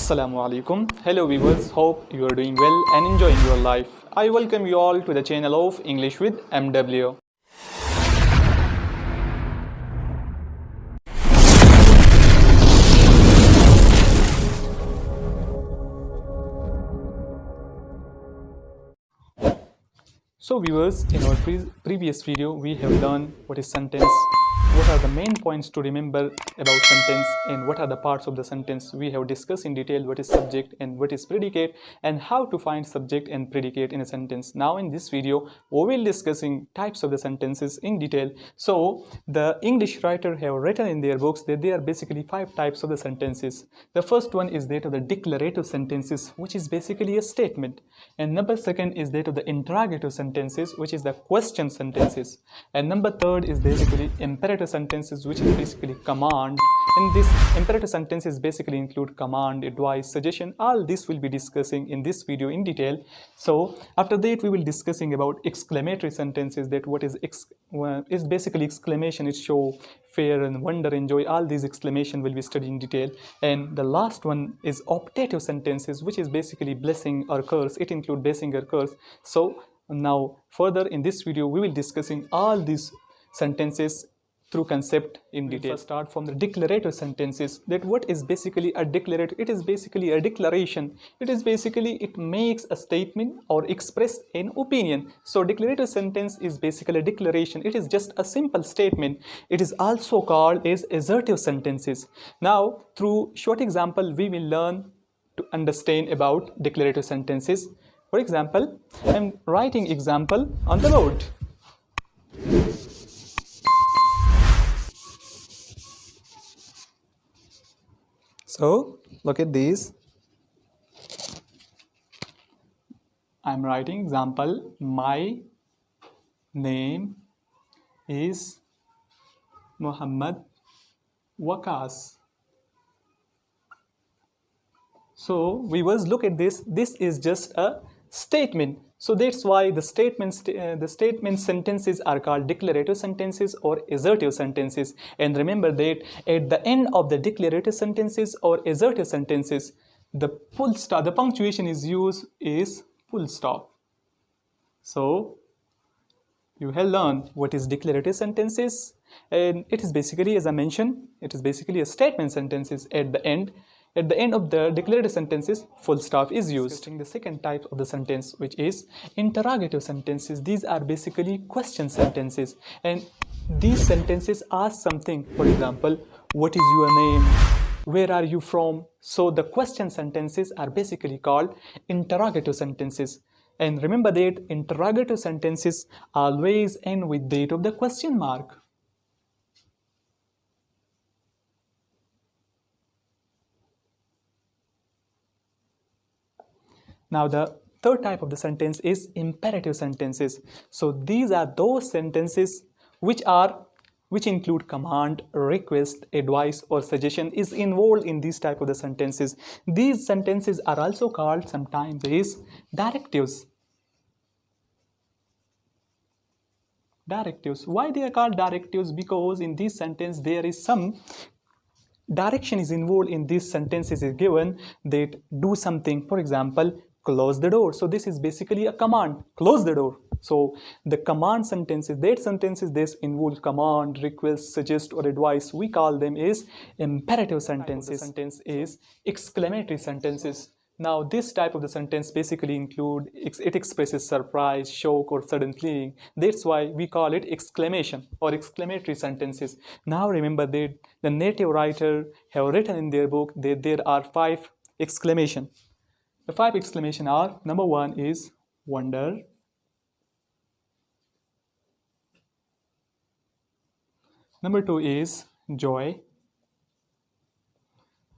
Assalamu alaikum. Hello viewers, hope you are doing well and enjoying your life. I welcome you all to the channel of English with MW. So viewers, in our previous video we have learned what is sentence, what are the main points to remember about sentence, and what are the parts of the sentence. We have discussed in detail what is subject and what is predicate and how to find subject and predicate in a sentence. Now in this video we will discussing types of the sentences in detail. So the English writer have written in their books that there are basically 5 types of the sentences. The first one is that of the declarative sentences, which is basically a statement, and number second is that of the interrogative sentences, which is the question sentences, and number third is basically imperative sentences, which is basically command. And this imperative sentences basically include command, advice, suggestion. All this will be discussing in this video in detail. So after that we will discussing about exclamatory sentences, that what is basically exclamation. It show fear and wonder, enjoy. All these exclamation will be studied in detail. And the last one is optative sentences, which is basically blessing or curse. It include blessing or curse. So now further in this video we will discussing all these sentences through concept in detail. First start from the declarative sentences, that what is basically a declarative. It is basically a declaration. It is basically, it makes a statement or express an opinion. So declarative sentence is basically a declaration. It is just a simple statement. It is also called as assertive sentences. Now through short example we will learn to understand about declarative sentences. For example, I am writing example on the board. So look at these. I'm writing example. My name is Muhammad Waqas. So viewers, look at this. This is just a statement. So that's why the statement sentences are called declarative sentences or assertive sentences. And remember that at the end of the declarative sentences or assertive sentences, the full stop, the punctuation is used is full stop. So you have learned what is declarative sentences, and it is basically, as I mentioned, it is basically a statement sentences at the end. At the end of the declarative sentences, full stop is used. The second type of the sentence, which is interrogative sentences. These are basically question sentences, and these sentences ask something. For example, what is your name? Where are you from? So the question sentences are basically called interrogative sentences. And remember that interrogative sentences always end with that of the question mark. Now the third type of the sentence is imperative sentences. So these are those sentences which include command, request, advice or suggestion is involved in these type of the sentences. These sentences are also called sometimes as directives. Directives. Why they are called directives? Because in this sentence there is some direction is involved in these sentences is given, that do something. For example, close the door. So this is basically a command, close the door. So the command sentences, that sentences this involve command, request, suggest or advice, we call them as imperative sentences. The sentence is exclamatory sentences. Now this type of the sentence basically include, it expresses surprise, shock or sudden feeling. That's why we call it exclamation or exclamatory sentences. Now remember that the native writer have written in their book that there are 5 exclamation. The 5 exclamation are, number 1 is wonder, number 2 is joy,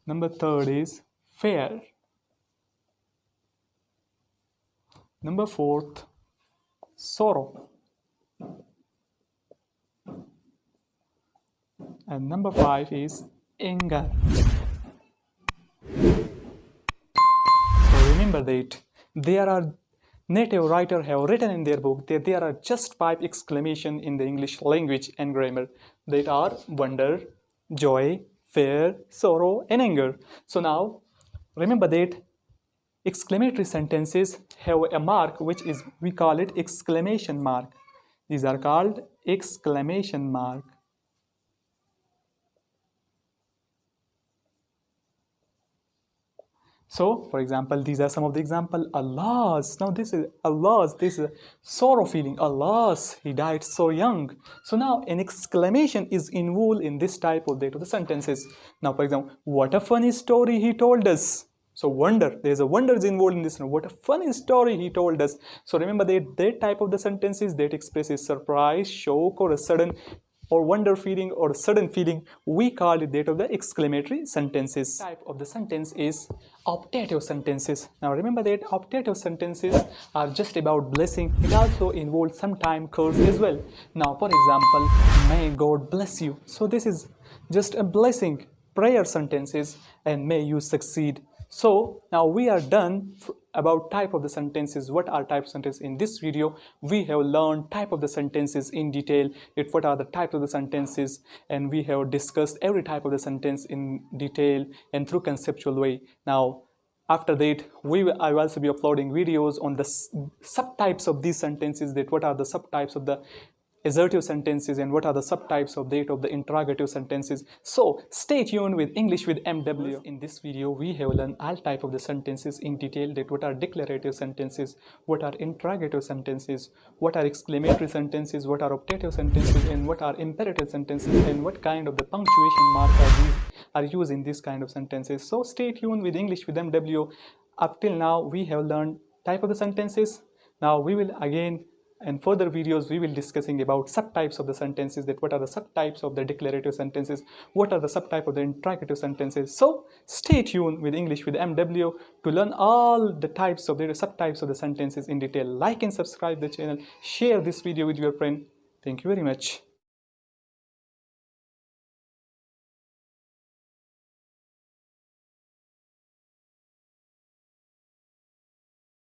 number 3 is fear, number 4 sorrow, and number 5 is anger. Remember that there are native writers have written in their book that there are just 5 exclamation in the English language and grammar, that are wonder, joy, fear, sorrow and anger. So now Remember that exclamatory sentences have a mark which is, we call it exclamation mark. These are called exclamation mark. So, for example, these are some of the example. Alas, now this is alas, this is a sorrow feeling. Alas, he died so young. So now an exclamation is involved in this type of date of the sentences. Now, for example, what a funny story he told us. So wonder, there's a wonder is involved in this. What a funny story he told us. So remember that type of the sentences that expresses surprise, shock, or a sudden or wonder feeling or sudden feeling, we call it that of the exclamatory sentences. Type of the sentence is optative sentences. Now remember that optative sentences are just about blessing. It also involves sometimes curse as well. Now for example, may God bless you. So this is just a blessing prayer sentences, and may you succeed. So now we are done about type of the sentences. What are type of sentences? In this video we have learned type of the sentences in detail, what are the types of the sentences, and we have discussed every type of the sentence in detail and through conceptual way. Now after that I will also be uploading videos on the subtypes of these sentences, that what are the subtypes of the assertive sentences and what are the subtypes of that of the interrogative sentences. So stay tuned with English with MW. In this video we have learned all type of the sentences in detail, that what are declarative sentences, what are interrogative sentences, what are exclamatory sentences, what are optative sentences, and what are imperative sentences, and what kind of the punctuation mark are used in this kind of sentences. So stay tuned with English with MW. Up till now we have learned type of the sentences. Now we will again, in further videos we will discussing about subtypes of the sentences, that what are the subtypes of the declarative sentences, what are the subtype of the interrogative sentences. So stay tuned with English with MW to learn all the types of the subtypes of the sentences in detail. Like and subscribe the channel, share this video with your friend. Thank you very much.